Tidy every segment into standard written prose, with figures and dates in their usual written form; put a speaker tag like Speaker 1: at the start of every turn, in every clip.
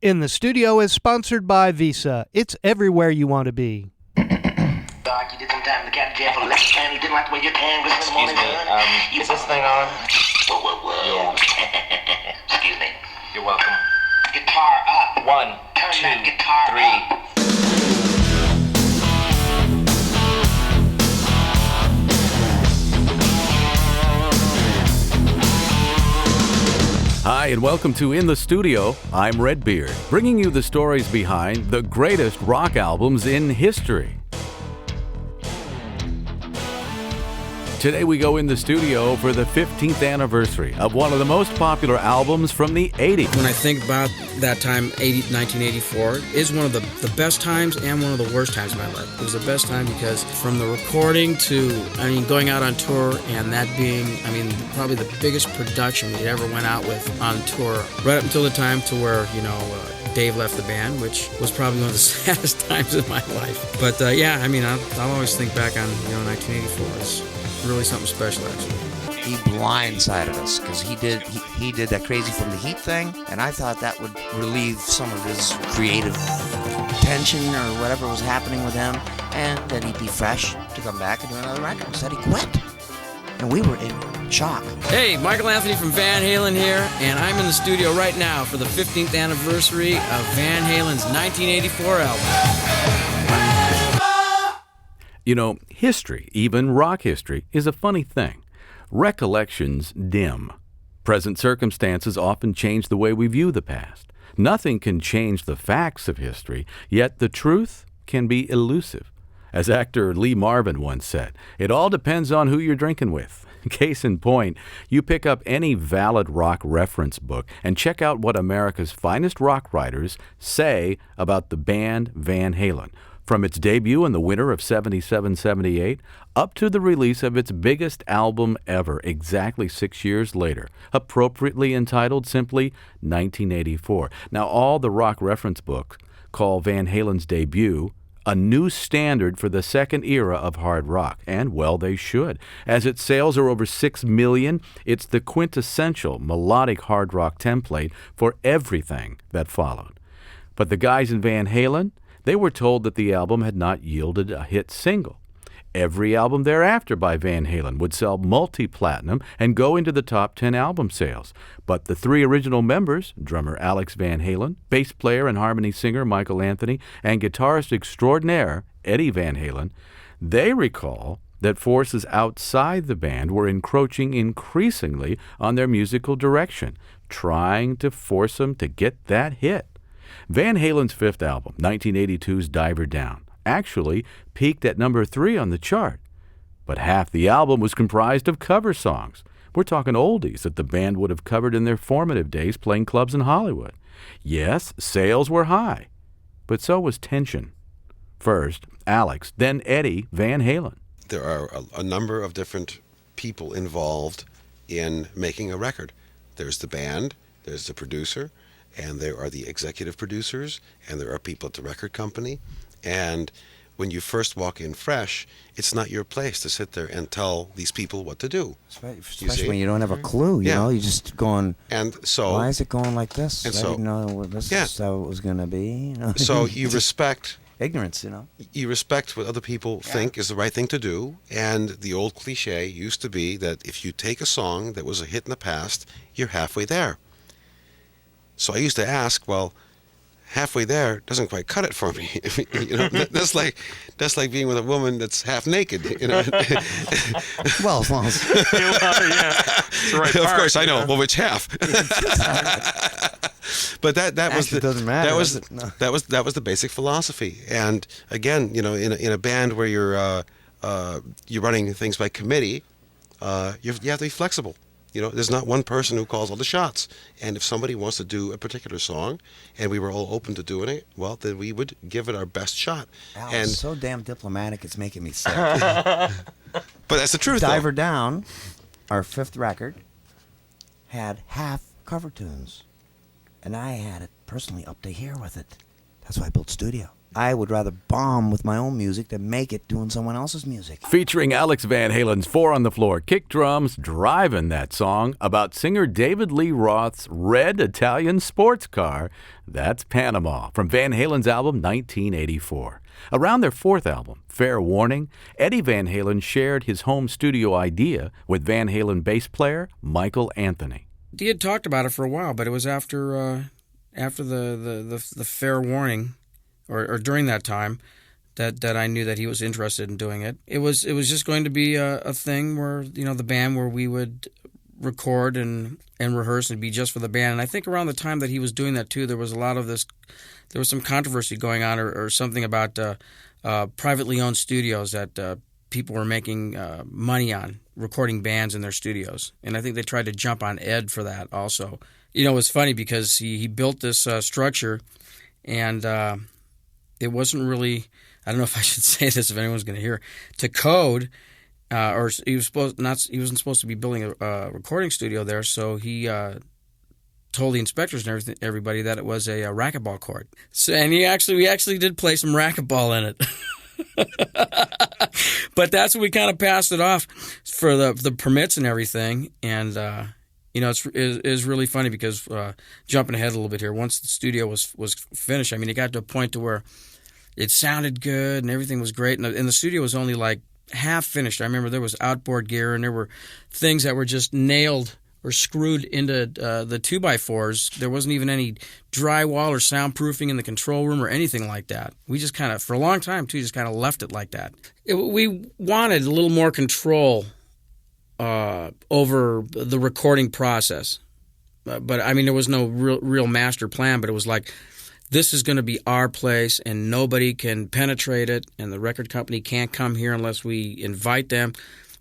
Speaker 1: In the Studio is sponsored by Visa. It's everywhere you want to be.
Speaker 2: Doc, you did some time in the cat jail for the left hand. You didn't like the way your hand was this morning.
Speaker 3: Is this thing on?
Speaker 2: Whoa.
Speaker 3: Yeah.
Speaker 2: Excuse me.
Speaker 3: You're welcome.
Speaker 2: Guitar up.
Speaker 3: 1,
Speaker 2: Turn
Speaker 3: 2,
Speaker 2: that guitar
Speaker 3: 3.
Speaker 2: up.
Speaker 4: Hi, and welcome to In the Studio. I'm Redbeard, bringing you the stories behind the greatest rock albums in history. Today we go in the studio for the 15th anniversary of one of the most popular albums from the 80s.
Speaker 5: When I think about that time, 1984, is one of the best times and one of the worst times of my life. It was the best time because from the recording to, going out on tour and that being, probably the biggest production we ever went out with on tour, right up until the time to where, Dave left the band, which was probably one of the saddest times of my life. But I'll always think back on, 1984 as really something special, actually.
Speaker 6: He blindsided us because he did that Crazy from the Heat thing, and I thought that would relieve some of his creative tension or whatever was happening with him, and that he'd be fresh to come back and do another record. Instead, he quit, and we were in shock.
Speaker 5: Hey, Michael Anthony from Van Halen here, and I'm in the studio right now for the 15th anniversary of Van Halen's 1984 album.
Speaker 4: History, even rock history, is a funny thing. Recollections dim. Present circumstances often change the way we view the past. Nothing can change the facts of history, yet the truth can be elusive. As actor Lee Marvin once said, it all depends on who you're drinking with. Case in point, you pick up any valid rock reference book and check out what America's finest rock writers say about the band Van Halen, from its debut in the winter of 77-78 up to the release of its biggest album ever exactly 6 years later, appropriately entitled simply 1984. Now, all the rock reference books call Van Halen's debut a new standard for the second era of hard rock, and well, they should. As its sales are over 6 million, it's the quintessential melodic hard rock template for everything that followed. But the guys in Van Halen, they were told that the album had not yielded a hit single. Every album thereafter by Van Halen would sell multi-platinum and go into the top 10 album sales. But the three original members, drummer Alex Van Halen, bass player and harmony singer Michael Anthony, and guitarist extraordinaire Eddie Van Halen, they recall that forces outside the band were encroaching increasingly on their musical direction, trying to force them to get that hit. Van Halen's fifth album, 1982's Diver Down, actually peaked at number 3 on the chart. But half the album was comprised of cover songs. We're talking oldies that the band would have covered in their formative days playing clubs in Hollywood. Yes, sales were high, but so was tension. First, Alex, then Eddie Van Halen.
Speaker 7: There are a number of different people involved in making a record. There's the band, there's the producer, and there are the executive producers, and there are people at the record company. And when you first walk in fresh, it's not your place to sit there and tell these people what to do.
Speaker 6: Especially when you don't have a clue, you know? You're just going,
Speaker 7: and so,
Speaker 6: why is it going like this?
Speaker 7: And
Speaker 6: I didn't know this is how it was going to be.
Speaker 7: So you respect...
Speaker 6: ignorance,
Speaker 7: You respect what other people think is the right thing to do. And the old cliche used to be that if you take a song that was a hit in the past, you're halfway there. So I used to ask, well, halfway there doesn't quite cut it for me. That's like being with a woman that's half naked.
Speaker 6: Well, as long as
Speaker 3: It's the right
Speaker 7: of
Speaker 3: part,
Speaker 7: course I know. Well, which half? But that was the
Speaker 6: doesn't matter.
Speaker 7: That was the basic philosophy. And again, in a band where you're running things by committee, you have to be flexible. There's not one person who calls all the shots. And if somebody wants to do a particular song, and we were all open to doing it, well, then we would give it our best shot.
Speaker 6: Al,
Speaker 7: and
Speaker 6: it's so damn diplomatic, it's making me sick.
Speaker 7: But that's the truth,
Speaker 6: Diver Down, our fifth record, had half cover tunes. And I had it personally up to here with it. That's why I built studio. I would rather bomb with my own music than make it doing someone else's music.
Speaker 4: Featuring Alex Van Halen's Four on the Floor kick drums, driving that song about singer David Lee Roth's red Italian sports car. That's Panama from Van Halen's album 1984. Around their fourth album, Fair Warning, Eddie Van Halen shared his home studio idea with Van Halen bass player Michael Anthony.
Speaker 5: He had talked about it for a while, but it was after the Fair Warning, or during that time, that I knew that he was interested in doing it. It was just going to be a thing where, the band, where we would record and rehearse and be just for the band. And I think around the time that he was doing that too, there was a lot of this. There was some controversy going on, or something about privately owned studios that people were making money on recording bands in their studios. And I think they tried to jump on Ed for that also. It was funny because he built this structure, and it wasn't really, I don't know if I should say this if anyone's going to hear, to code, or he wasn't supposed to be building a recording studio there, so he told the inspectors and everybody that it was a racquetball court. So, and we actually did play some racquetball in it. But that's when we kind of passed it off for the permits and everything. And it's really funny because jumping ahead a little bit here, once the studio was finished, I mean, it got to a point to where it sounded good and everything was great, and the studio was only like half finished. I remember there was outboard gear and there were things that were just nailed or screwed into the 2x4s. There wasn't even any drywall or soundproofing in the control room or anything like that. We just kind of, for a long time too, just kind of left it like that. We wanted a little more control over the recording process. But I mean, there was no real master plan, but it was like, this is going to be our place and nobody can penetrate it, and the record company can't come here unless we invite them.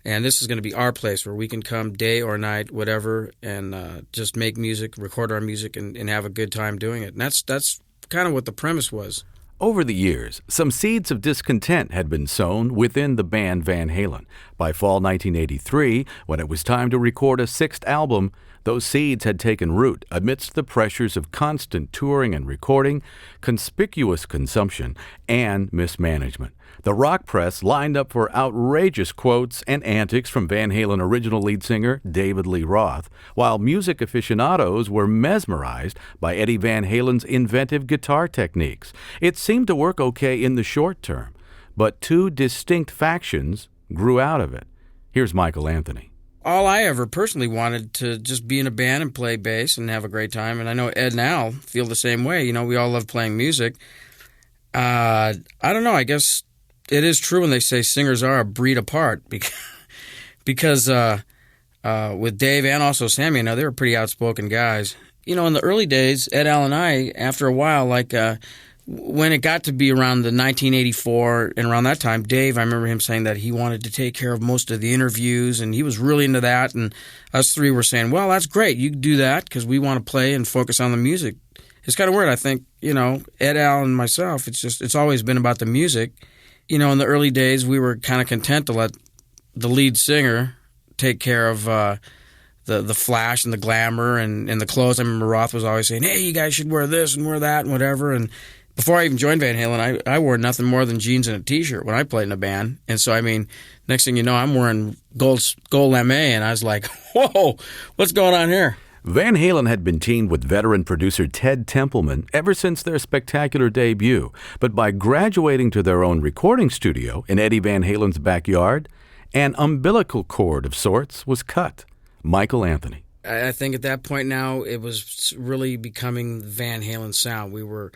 Speaker 5: And this is going to be our place where we can come day or night, whatever, and just make music, record our music, and have a good time doing it. And that's kind of what the premise was.
Speaker 4: Over the years, some seeds of discontent had been sown within the band Van Halen. By fall 1983, when it was time to record a sixth album, those seeds had taken root amidst the pressures of constant touring and recording, conspicuous consumption, and mismanagement. The rock press lined up for outrageous quotes and antics from Van Halen original lead singer David Lee Roth, while music aficionados were mesmerized by Eddie Van Halen's inventive guitar techniques. It seemed to work okay in the short term, but two distinct factions grew out of it. Here's Michael Anthony.
Speaker 5: All I ever personally wanted to just be in a band and play bass and have a great time, and I know Ed and Al feel the same way. We all love playing music. I don't know, I guess it is true when they say singers are a breed apart, because with Dave and also Sammy, they were pretty outspoken guys. In the early days, Ed, Al, and I, after a while, when it got to be around the 1984 and around that time, Dave, I remember him saying that he wanted to take care of most of the interviews, and he was really into that. And us three were saying, well, that's great. You can do that because we want to play and focus on the music. It's kind of weird. I think, Ed, Al, and myself, it's always been about the music. In the early days, we were kind of content to let the lead singer take care of the flash and the glamour and the clothes. I remember Roth was always saying, hey, you guys should wear this and wear that and whatever. And before I even joined Van Halen, I wore nothing more than jeans and a T-shirt when I played in a band. And so, next thing you know, I'm wearing gold lame, and I was like, whoa, what's going on here?
Speaker 4: Van Halen had been teamed with veteran producer Ted Templeman ever since their spectacular debut, but by graduating to their own recording studio in Eddie Van Halen's backyard, an umbilical cord of sorts was cut. Michael Anthony.
Speaker 5: I think at that point now, it was really becoming Van Halen sound. We were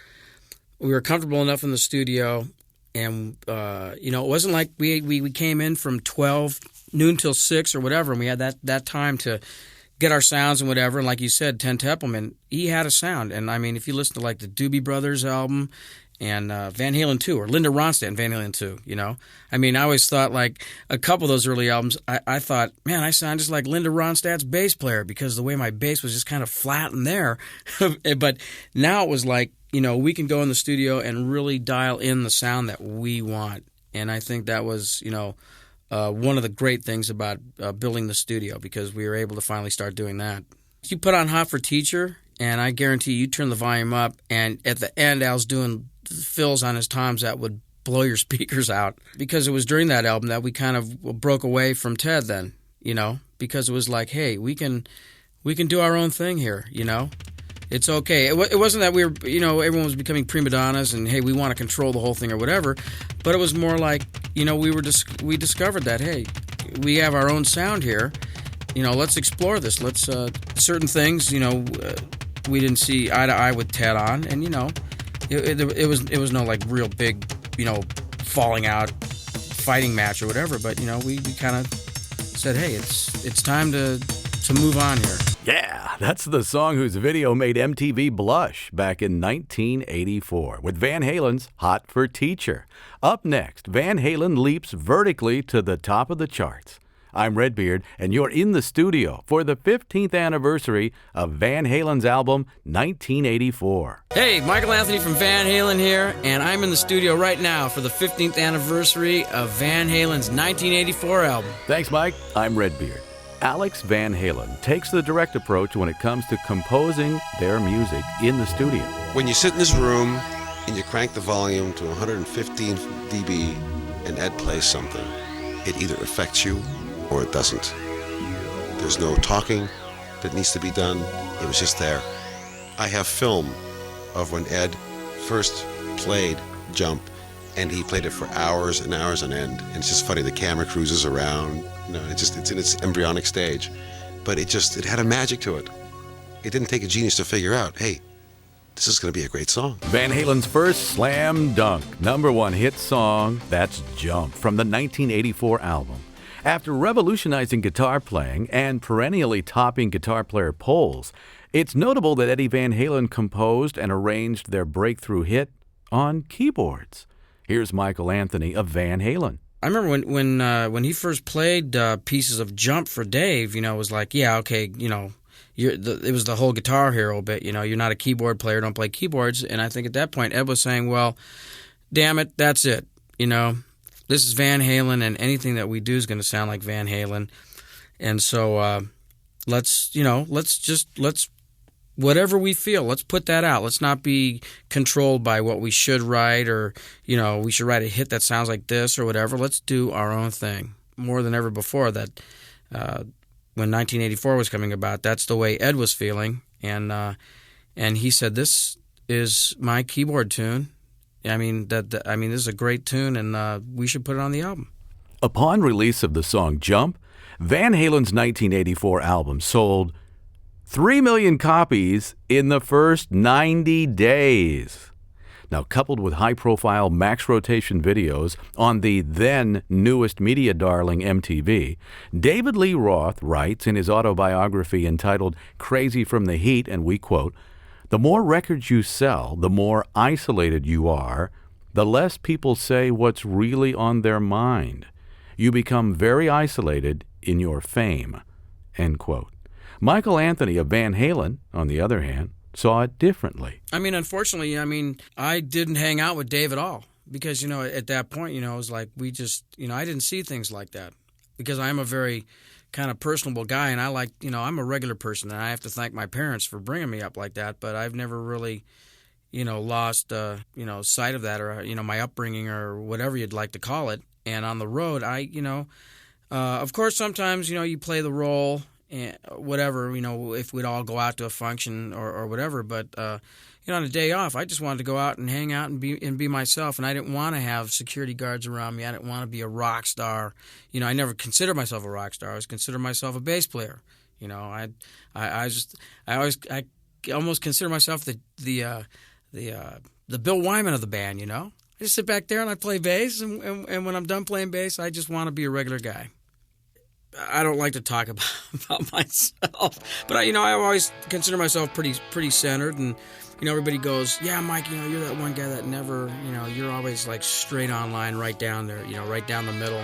Speaker 5: comfortable enough in the studio, and it wasn't like we came in from 12 noon till 6 or whatever, and we had that time to get our sounds and whatever. And like you said, Ted Templeman, he had a sound. And if you listen to the Doobie Brothers album and Van Halen 2 or Linda Ronstadt and Van Halen 2, I always thought a couple of those early albums, I thought, man, I sound just like Linda Ronstadt's bass player because the way my bass was just kind of flat in there. But now it was we can go in the studio and really dial in the sound that we want. And I think that was, one of the great things about building the studio, because we were able to finally start doing that. You put on Hot for Teacher, and I guarantee you turn the volume up, and at the end, Al's doing fills on his toms that would blow your speakers out. Because it was during that album that we kind of broke away from Ted then, because it was like, hey, we can do our own thing here, It's okay. It wasn't that we were, everyone was becoming prima donnas and, hey, we want to control the whole thing or whatever. But it was more like, we discovered that, hey, we have our own sound here. Let's explore this. Let's, certain things, we didn't see eye to eye with Ted on. And, it was no like real big, falling out fighting match or whatever. But, we kind of said, hey, it's time to move on here.
Speaker 4: Yeah, that's the song whose video made MTV blush back in 1984 with Van Halen's Hot for Teacher. Up next, Van Halen leaps vertically to the top of the charts. I'm Redbeard, and you're in the studio for the 15th anniversary of Van Halen's album 1984.
Speaker 5: Hey, Michael Anthony from Van Halen here, and I'm in the studio right now for the 15th anniversary of Van Halen's 1984 album.
Speaker 4: Thanks, Mike. I'm Redbeard. Alex Van Halen takes the direct approach when it comes to composing their music in the studio.
Speaker 7: When you sit in this room and you crank the volume to 115 dB and Ed plays something, it either affects you or it doesn't. There's no talking that needs to be done. It was just there. I have film of when Ed first played Jump, and he played it for hours and hours on end. And it's just funny, the camera cruises around, it's in its embryonic stage. But it had a magic to it. It didn't take a genius to figure out, hey, this is going to be a great song.
Speaker 4: Van Halen's first slam dunk, #1 hit song, that's Jump, from the 1984 album. After revolutionizing guitar playing and perennially topping guitar player polls, it's notable that Eddie Van Halen composed and arranged their breakthrough hit on keyboards. Here's Michael Anthony of Van Halen.
Speaker 5: I remember when he first played pieces of Jump for Dave, it was like, yeah, okay, it was the whole Guitar Hero bit, you're not a keyboard player, don't play keyboards. And I think at that point, Ed was saying, well, damn it, that's it, This is Van Halen, and anything that we do is going to sound like Van Halen. And so let's whatever we feel, let's put that out. Let's not be controlled by what we should write, or, we should write a hit that sounds like this or whatever. Let's do our own thing. More than ever before, that when 1984 was coming about, that's the way Ed was feeling. And he said, this is my keyboard tune. This is a great tune, and we should put it on the album.
Speaker 4: Upon release of the song Jump, Van Halen's 1984 album sold 3 million copies in the first 90 days. Now, coupled with high-profile max rotation videos on the then newest media darling MTV, David Lee Roth writes in his autobiography entitled Crazy from the Heat, and we quote, "The more records you sell, the more isolated you are, the less people say what's really on their mind. You become very isolated in your fame." End quote. Michael Anthony of Van Halen, on the other hand, saw it differently.
Speaker 5: Unfortunately, I didn't hang out with Dave at all because, at that point, it was like we just, I didn't see things like that because I'm a very kind of personable guy, and I like, I'm a regular person, and I have to thank my parents for bringing me up like that, but I've never really, lost, sight of that, or, my upbringing, or whatever you'd like to call it. And on the road, of course, sometimes, you play the role, and whatever, if we'd all go out to a function or whatever, but, on a day off, I just wanted to go out and hang out and be myself, and I didn't want to have security guards around me. I didn't want to be a rock star. I never considered myself a rock star. I always considered myself a bass player. I almost consider myself the Bill Wyman of the band. I just sit back there and I play bass, and when I'm done playing bass, I just want to be a regular guy. I don't like to talk about myself, but I always consider myself pretty centered, and everybody goes, yeah, Mike, you're that one guy that never, you're always like straight on line, right down there, right down the middle,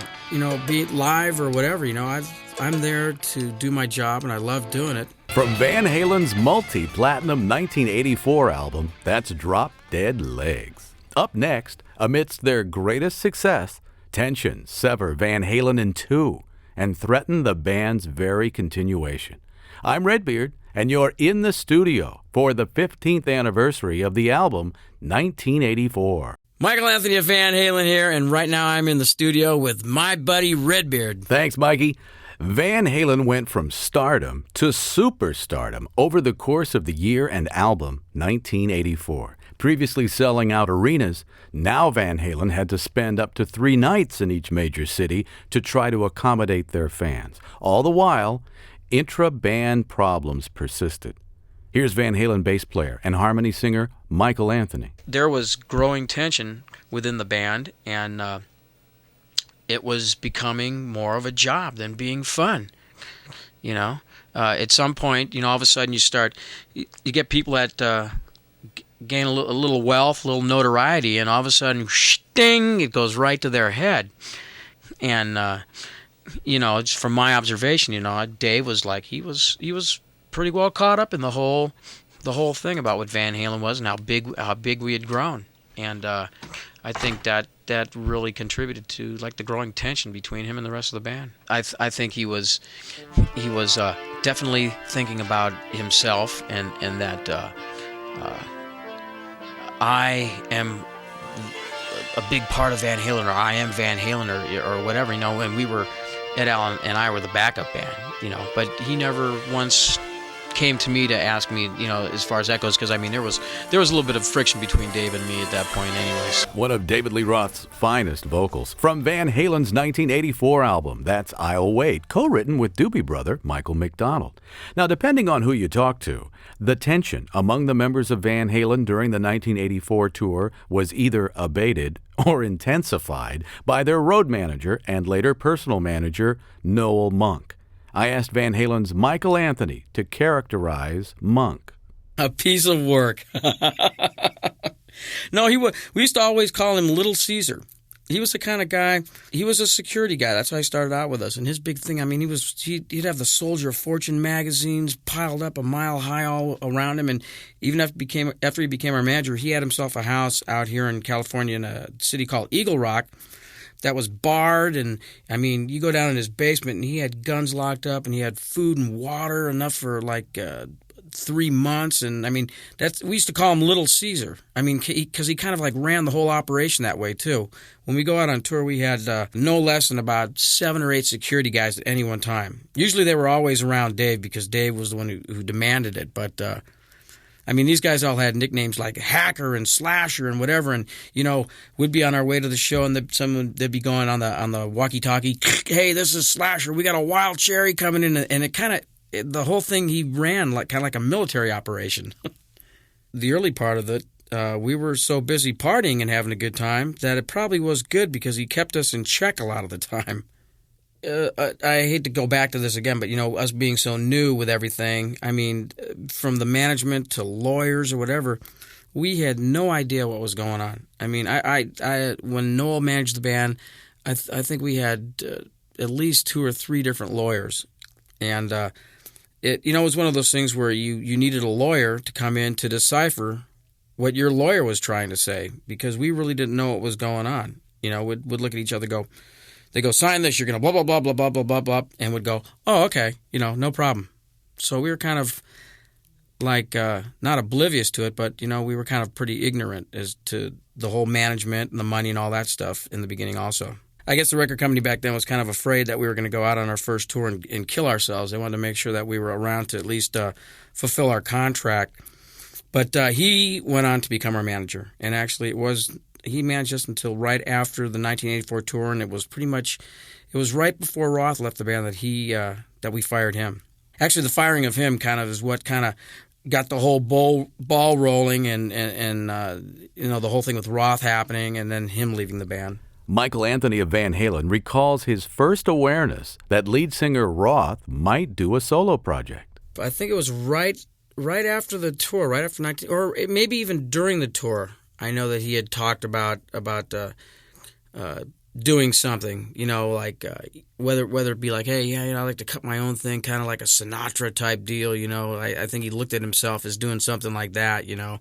Speaker 5: be it live or whatever, I'm there to do my job, and I love doing it.
Speaker 4: From Van Halen's multi-platinum 1984 album, that's Drop Dead Legs. Up next, amidst their greatest success, tensions sever Van Halen in two and threaten the band's very continuation. I'm Redbeard, and you're in the studio for the 15th anniversary of the album 1984.
Speaker 5: Michael Anthony of Van Halen here, and right now I'm in the studio with my buddy Redbeard.
Speaker 4: Thanks, Mikey. Van Halen went from stardom to superstardom over the course of the year and album 1984. Previously selling out arenas, now Van Halen had to spend up to 3 nights in each major city to try to accommodate their fans. All the while, intra-band problems persisted. Here's Van Halen bass player and harmony singer Michael Anthony.
Speaker 5: There was growing tension within the band, and it was becoming more of a job than being fun. You know, at some point, you know, all of a sudden you get people that gain a little wealth, a little notoriety, and all of a sudden, sting, it goes right to their head. And you know, just from my observation, you know, Dave was like he was pretty well caught up in the whole thing about what Van Halen was and how big we had grown. And I think that really contributed to like the growing tension between him and the rest of the band. I think he was definitely thinking about himself and that I am a big part of Van Halen, or I am Van Halen, or whatever, you know. And we were, Ed Allen and I were the backup band, you know. But he never once came to me to ask me, you know, as far as that goes, because I mean there was a little bit of friction between Dave and me at that point anyways.
Speaker 4: One of David Lee Roth's finest vocals from Van Halen's 1984 album, that's I'll Wait, co-written with Doobie Brother Michael McDonald. Now, depending on who you talk to, the tension among the members of Van Halen during the 1984 tour was either abated or intensified by their road manager and later personal manager, Noel Monk. I asked Van Halen's Michael Anthony to characterize Monk.
Speaker 5: A piece of work. No, we used to always call him Little Caesar. He was the kind of guy, he was a security guy. That's how he started out with us. And his big thing, I mean, he'd have the Soldier of Fortune magazines piled up a mile high all around him. And even after he became our manager, he had himself a house out here in California in a city called Eagle Rock that was barred. And I mean, you go down in his basement and he had guns locked up and he had food and water enough for like 3 months. And I mean, we used to call him Little Caesar. I mean, because he kind of like ran the whole operation that way too. When we go out on tour, we had no less than about 7 or 8 security guys at any one time. Usually they were always around Dave because Dave was the one who demanded it. But I mean, these guys all had nicknames like Hacker and Slasher and whatever. And you know, we'd be on our way to the show, and they'd be going on the walkie-talkie. Hey, this is Slasher. We got a wild cherry coming in, and it kind of the whole thing he ran like kind of like a military operation. The early part of it, we were so busy partying and having a good time that it probably was good because he kept us in check a lot of the time. I hate to go back to this again, but, you know, us being so new with everything, I mean, from the management to lawyers or whatever, we had no idea what was going on. I mean, I when Noel managed the band, I think we had at least 2 or 3 different lawyers. And it was one of those things where you needed a lawyer to come in to decipher what your lawyer was trying to say, because we really didn't know what was going on. You know, we'd look at each other, they go, sign this, you're going to blah, blah, blah, blah, blah, blah, blah, blah, and would go, oh, okay, you know, no problem. So we were kind of like not oblivious to it, but, you know, we were kind of pretty ignorant as to the whole management and the money and all that stuff in the beginning also. I guess the record company back then was kind of afraid that we were going to go out on our first tour and kill ourselves. They wanted to make sure that we were around to at least fulfill our contract. But he went on to become our manager, and actually he managed us until right after the 1984 tour, and it was right before Roth left the band that we fired him. Actually, the firing of him kind of is what kind of got the whole ball rolling, and you know, the whole thing with Roth happening, and then him leaving the band.
Speaker 4: Michael Anthony of Van Halen recalls his first awareness that lead singer Roth might do a solo project.
Speaker 5: I think it was right after the tour, right after or maybe even during the tour. I know that he had talked about doing something, you know, like whether it be like, hey, yeah, you know, I like to cut my own thing, kind of like a Sinatra type deal, you know. I think he looked at himself as doing something like that, you know.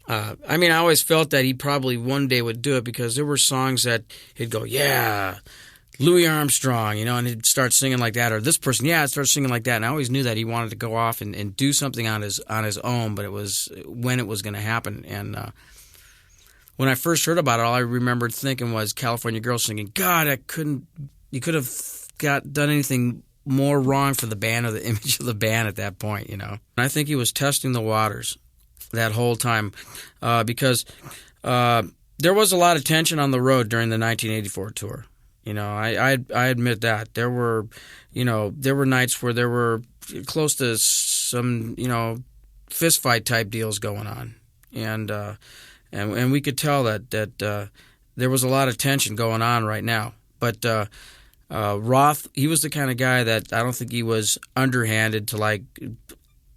Speaker 5: I mean, I always felt that he probably one day would do it, because there were songs that he'd go, yeah, Louis Armstrong, and he'd start singing like that, or this person, I'd start singing like that. And I always knew that he wanted to go off and do something on his own, but it was when it was going to happen. And when I first heard about it, all I remembered thinking was California Girl singing, God, you could have done anything more wrong for the band or the image of the band at that point, And I think he was testing the waters that whole time because there was a lot of tension on the road during the 1984 tour. I admit that there were nights where there were close to some, fist fight type deals going on, and we could tell that there was a lot of tension going on right now. But Roth, he was the kind of guy that I don't think he was underhanded to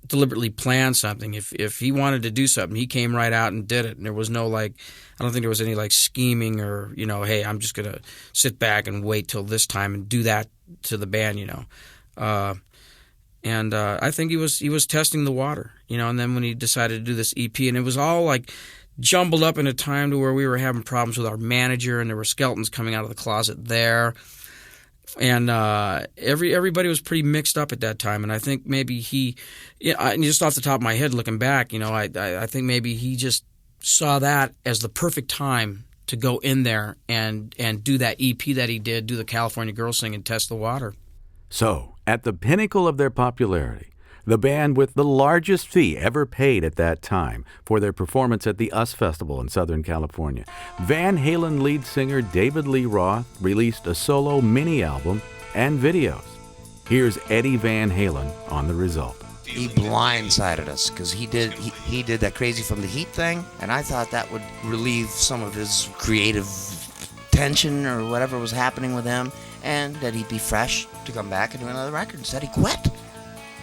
Speaker 5: deliberately plan something. If he wanted to do something, he came right out and did it. And there was no I don't think there was any scheming or hey, I'm just gonna sit back and wait till this time and do that to the band, And I think he was testing the water, And then when he decided to do this EP, and it was all jumbled up in a time to where we were having problems with our manager, and there were skeletons coming out of the closet there. And everybody was pretty mixed up at that time, and I think maybe just off the top of my head, looking back, I think maybe he just saw that as the perfect time to go in there and do that EP that he did, do the California Girl sing and test the water.
Speaker 4: So, at the pinnacle of their popularity, the band with the largest fee ever paid at that time for their performance at the US Festival in Southern California, Van Halen lead singer David Lee Roth released a solo mini-album and videos. Here's Eddie Van Halen on the result.
Speaker 6: He blindsided us because he did that Crazy from the Heat thing, and I thought that would relieve some of his creative tension or whatever was happening with him, and that he'd be fresh to come back and do another record. Instead, he quit.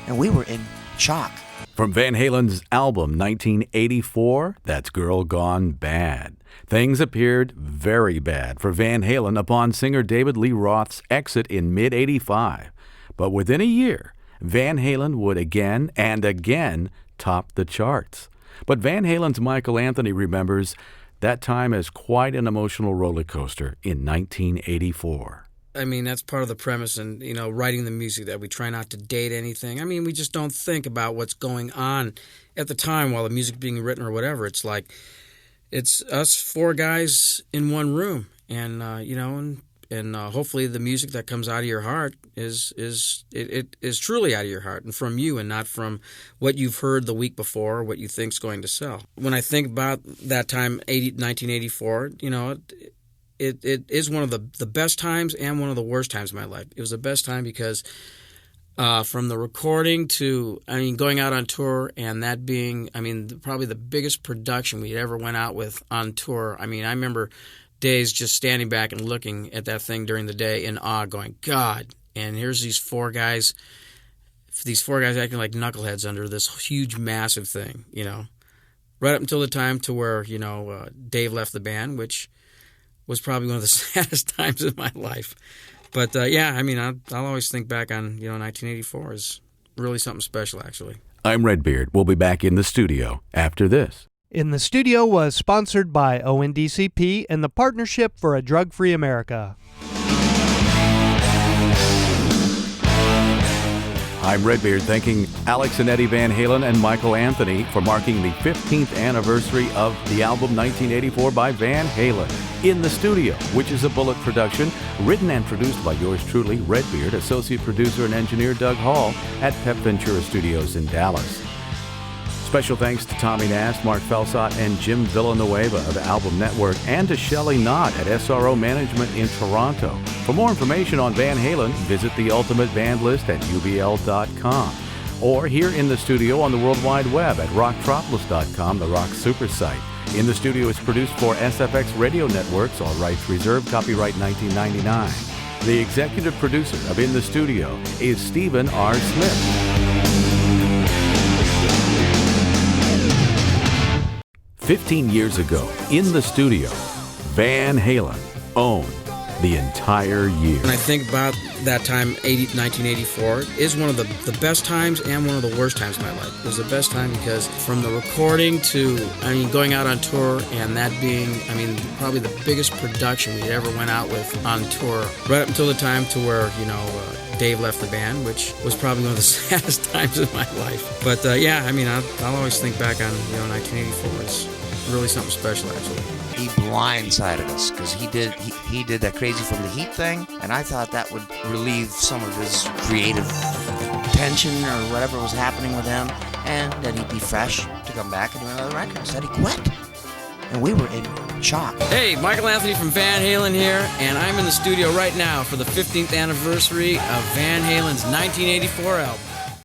Speaker 6: And we were in shock.
Speaker 4: From Van Halen's album 1984, that's Girl Gone Bad. Things appeared very bad for Van Halen upon singer David Lee Roth's exit in mid-'85. But within a year, Van Halen would again and again top the charts. But Van Halen's Michael Anthony remembers that time as quite an emotional roller coaster in 1984.
Speaker 5: I mean, that's part of the premise in, writing the music, that we try not to date anything. I mean, we just don't think about what's going on at the time while the music's being written or whatever. It's it's us four guys in one room, and hopefully the music that comes out of your heart is truly out of your heart and from you, and not from what you've heard the week before or what you think's going to sell. When I think about that time, 1984, It is one of the best times and one of the worst times of my life. It was the best time because from the recording to, going out on tour, and that being, probably the biggest production we ever went out with on tour. I remember days just standing back and looking at that thing during the day in awe, going, God. And here's these four guys acting like knuckleheads under this huge, massive thing, Right up until the time to where, Dave left the band, which was probably one of the saddest times in my life. But, I'll always think back on, 1984 as really something special, actually.
Speaker 4: I'm Redbeard. We'll be back in the studio after this.
Speaker 1: In the Studio was sponsored by ONDCP and the Partnership for a Drug-Free America.
Speaker 4: I'm Redbeard, thanking Alex and Eddie Van Halen and Michael Anthony for marking the 15th anniversary of the album 1984 by Van Halen. In the Studio, which is a Bullet production, written and produced by yours truly, Redbeard, associate producer and engineer Doug Hall at Pep Ventura Studios in Dallas. Special thanks to Tommy Nast, Mark Felsot, and Jim Villanueva of Album Network, and to Shelley Knott at SRO Management in Toronto. For more information on Van Halen, visit the Ultimate Band List at ubl.com. Or here in the studio on the World Wide Web at rocktropolis.com, the rock super site. In the Studio is produced for SFX Radio Networks, all rights reserved, copyright 1999. The executive producer of In the Studio is Stephen R. Smith. 15 years ago, in the studio, Van Halen owned the entire year.
Speaker 5: When I think about that time, 1984, is one of the best times and one of the worst times of my life. It was the best time because from the recording to, going out on tour and that being, probably the biggest production we ever went out with on tour, right up until the time to where, Dave left the band, which was probably one of the saddest times of my life. But I'll always think back on, 1984 as really something special, actually.
Speaker 6: He blindsided us because he did that crazy from the heat thing, and I thought that would relieve some of his creative tension or whatever was happening with him, and that he'd be fresh to come back and do another record. Instead, he quit, and we were in shock.
Speaker 5: Hey, Michael Anthony from Van Halen here, and I'm in the studio right now for the 15th anniversary of Van Halen's 1984 album.